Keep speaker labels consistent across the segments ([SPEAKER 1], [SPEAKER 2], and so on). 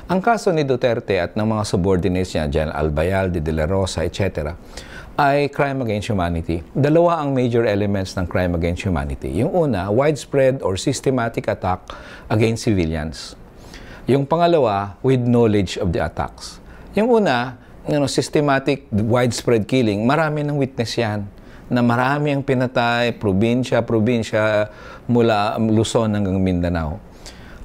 [SPEAKER 1] Ang kaso ni Duterte at ng mga subordinates niya, General Albayalde, De La Rosa, etc., ay crime against humanity. Dalawa ang major elements ng crime against humanity. Yung una, widespread or systematic attack against civilians. Yung pangalawa, with knowledge of the attacks. Yung una, systematic, widespread killing, marami ng witness yan na marami ang pinatay, probinsya, mula Luzon hanggang Mindanao.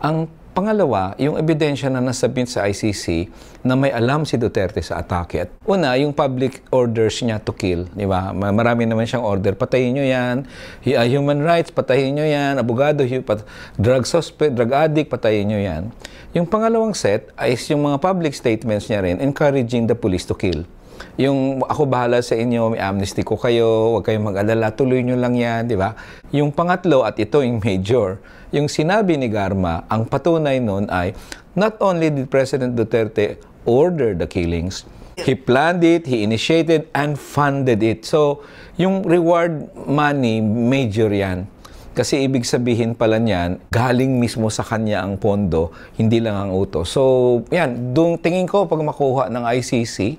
[SPEAKER 1] Ang pangalawa, yung ebidensya na nasabit sa ICC na may alam si Duterte sa atake. At una, yung public orders niya to kill. Di ba? Marami naman siyang order. Patayin nyo yan. Human rights, patayin nyo yan. Abogado, drug suspect, drug addict, patayin nyo yan. Yung pangalawang set ay yung mga public statements niya rin encouraging the police to kill. Yung ako bahala sa inyo, may amnesty ko kayo, huwag kayong mag-alala, tuloy nyo lang yan, di ba? Yung pangatlo, at ito yung major, yung sinabi ni Garma, ang patunay nun ay, not only did President Duterte order the killings, he planned it, he initiated, and funded it. So, yung reward money, major yan. Kasi ibig sabihin pala niyan, galing mismo sa kanya ang pondo, hindi lang ang utos. So, yan, tingin ko pag makuha ng ICC,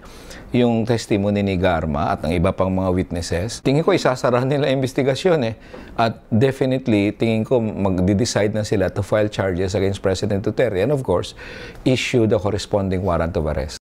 [SPEAKER 1] yung testimony ni Garma at ng iba pang mga witnesses, tingin ko isasara nila investigasyon eh. At definitely, tingin ko magde-decide na sila to file charges against President Duterte and of course, issue the corresponding warrant of arrest.